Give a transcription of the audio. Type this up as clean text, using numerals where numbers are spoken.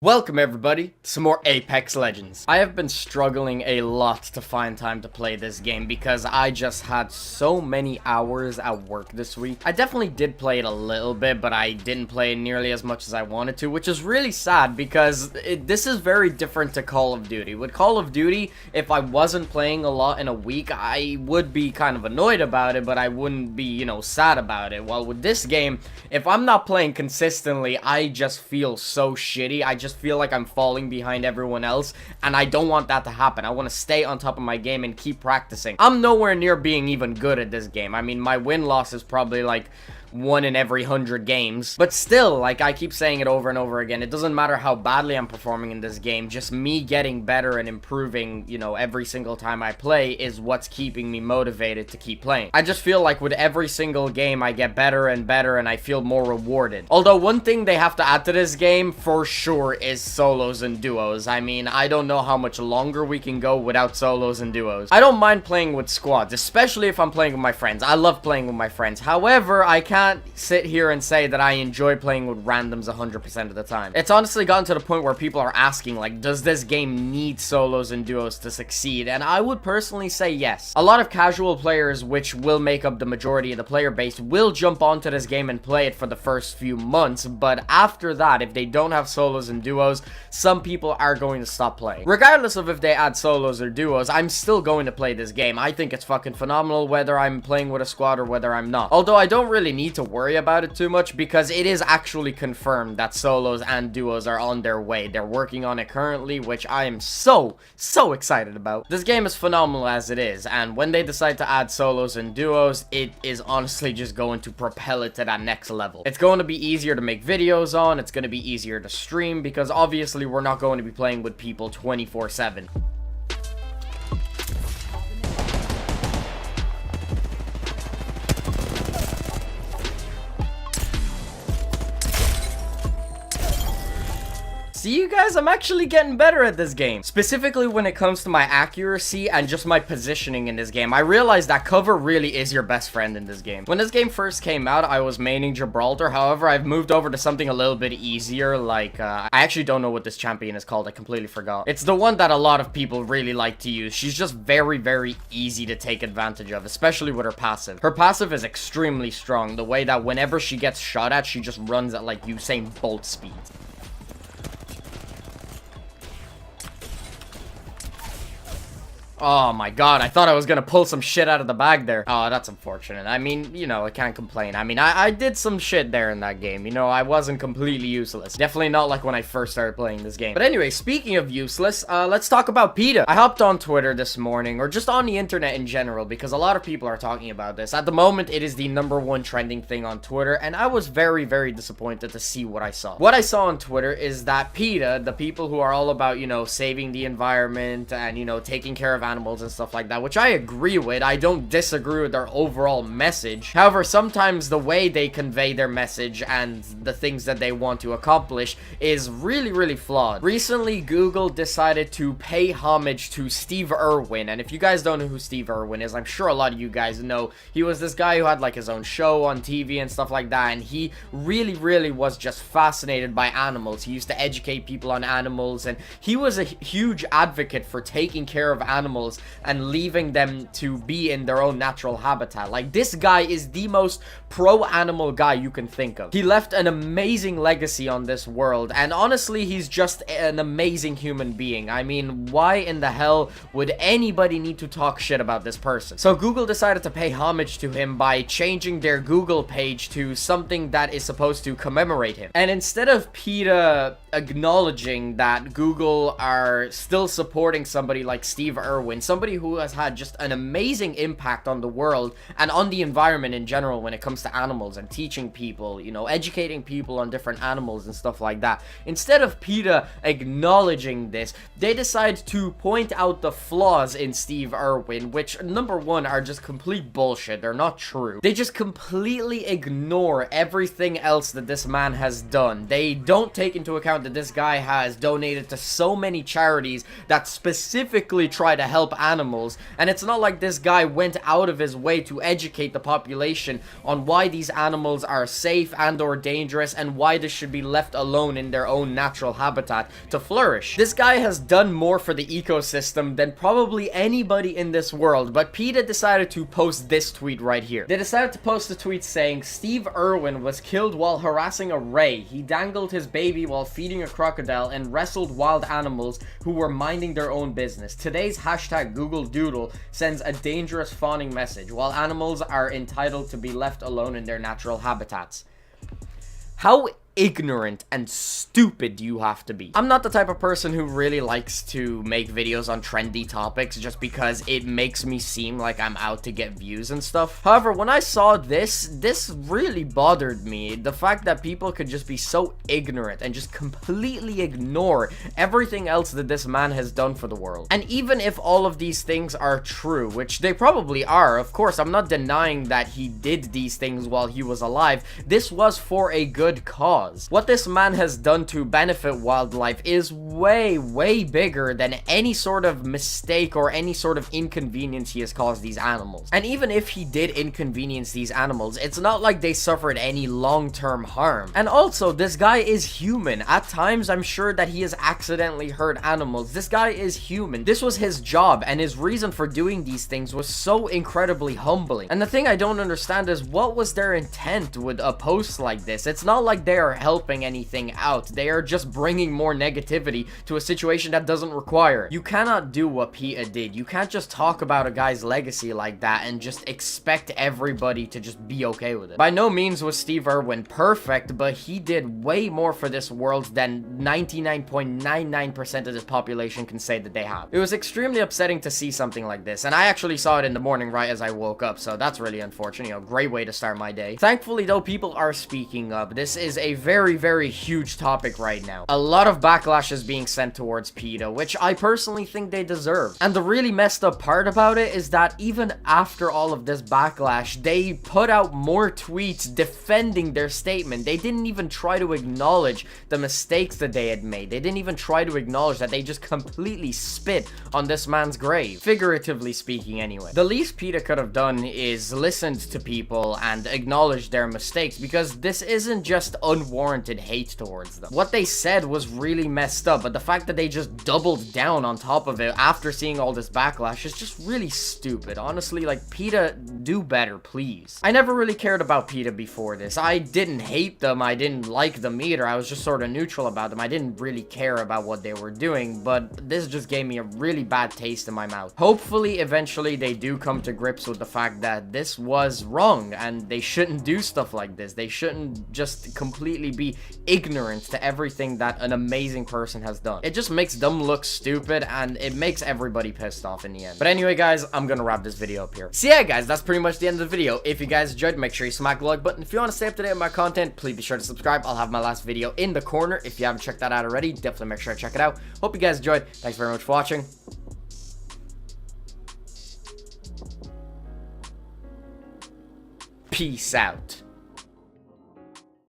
Welcome everybody to some more Apex Legends. I have been struggling a lot to find time to play this game because I just had so many hours at work this week. I definitely did play it a little bit, but I didn't play it nearly as much as I wanted to, which is really sad because this is very different to Call of Duty. With Call of Duty, if I wasn't playing a lot in a week, I would be kind of annoyed about it, but I wouldn't be, sad about it. While with this game, if I'm not playing consistently, I just feel so shitty. I just feel like I'm falling behind everyone else, and I don't want that to happen. I want to stay on top of my game and keep practicing. I'm nowhere near being even good at this game. I mean, my win-loss is probably like 1 in every 100 games, but still, like I keep saying it over and over again, it doesn't matter how badly I'm performing in this game, just me getting better and improving, every single time I play is what's keeping me motivated to keep playing. I just feel like with every single game I get better and better and I feel more rewarded. Although one thing they have to add to this game for sure is solos and duos. I mean, I don't know how much longer we can go without solos and duos. I don't mind playing with squads, especially if I'm playing with my friends. I love playing with my friends. However, I can't sit here and say that I enjoy playing with randoms 100% of the time. It's honestly gotten to the point where people are asking, like, does this game need solos and duos to succeed? And I would personally say yes. A lot of casual players, which will make up the majority of the player base, will jump onto this game and play it for the first few months, but after that, if they don't have solos and duos, some people are going to stop playing. Regardless of if they add solos or duos, I'm still going to play this game. I think it's fucking phenomenal whether I'm playing with a squad or whether I'm not. Although I don't really need to worry about it too much because it is actually confirmed that solos and duos are on their way. They're working on it currently, which I am so excited about. This game is phenomenal as it is, and when they decide to add solos and duos, it is honestly just going to propel it to that next level. It's going to be easier to make videos on, it's going to be easier to stream, because obviously we're not going to be playing with people 24/7. See, you guys, I'm actually getting better at this game. Specifically when it comes to my accuracy and just my positioning in this game. I realized that cover really is your best friend in this game. When this game first came out, I was maining Gibraltar. However, I've moved over to something a little bit easier. Like, I actually don't know what this champion is called. I completely forgot. It's the one that a lot of people really like to use. She's just very easy to take advantage of, especially with her passive. Her passive is extremely strong. The way that whenever she gets shot at, she just runs at like Usain Bolt speed. Oh my god, I thought I was gonna pull some shit out of the bag there. Oh, that's unfortunate. I mean, I can't complain. I mean, I did some shit there in that game. I wasn't completely useless. Definitely not like when I first started playing this game. But anyway, speaking of useless, let's talk about PETA. I hopped on Twitter this morning, or just on the internet in general, because a lot of people are talking about this. At the moment, it is the #1 trending thing on Twitter, and I was very disappointed to see what I saw. What I saw on Twitter is that PETA, the people who are all about, saving the environment and, taking care of animals and stuff like that, which I agree with. I don't disagree with their overall message. However, sometimes the way they convey their message and the things that they want to accomplish is really flawed. Recently, Google decided to pay homage to Steve Irwin, and if you guys don't know who Steve Irwin is, I'm sure a lot of you guys know. He was this guy who had like his own show on TV and stuff like that, and he really was just fascinated by animals. He used to educate people on animals, and he was a huge advocate for taking care of animals and leaving them to be in their own natural habitat. Like, this guy is the most pro-animal guy you can think of. He left an amazing legacy on this world, and honestly, he's just an amazing human being. I mean, why in the hell would anybody need to talk shit about this person? So Google decided to pay homage to him by changing their Google page to something that is supposed to commemorate him. And instead of PETA acknowledging that Google are still supporting somebody like Steve Irwin, somebody who has had just an amazing impact on the world and on the environment in general when it comes to animals and teaching people, educating people on different animals and stuff like that. Instead of PETA acknowledging this, they decide to point out the flaws in Steve Irwin, which, #1, are just complete bullshit. They're not true. They just completely ignore everything else that this man has done. They don't take into account that this guy has donated to so many charities that specifically try to help help animals, and it's not like this guy went out of his way to educate the population on why these animals are safe and or dangerous and why they should be left alone in their own natural habitat to flourish. This guy has done more for the ecosystem than probably anybody in this world, but PETA decided to post this tweet right here. They decided to post a tweet saying, Steve Irwin was killed while harassing a ray. He dangled his baby while feeding a crocodile and wrestled wild animals who were minding their own business. Today's hashtag Google Doodle sends a dangerous fawning message, while animals are entitled to be left alone in their natural habitats. How ignorant and stupid you have to be. I'm not the type of person who really likes to make videos on trendy topics just because it makes me seem like I'm out to get views and stuff. However, when I saw this really bothered me. The fact that people could just be so ignorant and just completely ignore everything else that this man has done for the world. And even if all of these things are true, which they probably are, of course, I'm not denying that he did these things while he was alive. This was for a good cause. What this man has done to benefit wildlife is way, way bigger than any sort of mistake or any sort of inconvenience he has caused these animals. And even if he did inconvenience these animals, it's not like they suffered any long-term harm. And also, this guy is human. At times, I'm sure that he has accidentally hurt animals. This guy is human. This was his job, and his reason for doing these things was so incredibly humbling. And the thing I don't understand is, what was their intent with a post like this? It's not like they are helping anything out. They are just bringing more negativity to a situation that doesn't require it. You cannot do what PETA did. You can't just talk about a guy's legacy like that and just expect everybody to just be okay with it. By no means was Steve Irwin perfect, but he did way more for this world than 99.99% of this population can say that they have. It was extremely upsetting to see something like this, and I actually saw it in the morning right as I woke up, so that's really unfortunate. You know, great way to start my day. Thankfully, though, people are speaking up. This is a very, very huge topic right now. A lot of backlash is being sent towards PETA, which I personally think they deserve. And the really messed up part about it is that even after all of this backlash, they put out more tweets defending their statement. They didn't even try to acknowledge the mistakes that they had made. They didn't even try to acknowledge that they just completely spit on this man's grave. Figuratively speaking, anyway. The least PETA could have done is listened to people and acknowledged their mistakes, because this isn't just unwarranted hate towards them. What they said was really messed up, but the fact that they just doubled down on top of it after seeing all this backlash is just really stupid. Honestly, like, PETA, do better, please. I never really cared about PETA before this. I didn't hate them, I didn't like them either, I was just sort of neutral about them. I didn't really care about what they were doing, but this just gave me a really bad taste in my mouth. Hopefully, eventually, they do come to grips with the fact that this was wrong, and they shouldn't do stuff like this. They shouldn't just completely be ignorant to everything that an amazing person has done. It just makes them look stupid, and it makes everybody pissed off in the end. But anyway, guys, I'm gonna wrap this video up here. So yeah, guys, that's pretty much the end of the video. If you guys enjoyed, make sure you smack the like button. If you want to stay up to date with my content, please be sure to subscribe. I'll have my last video in the corner. If you haven't checked that out already, definitely make sure to check it out. Hope you guys enjoyed. Thanks very much for watching. Peace out.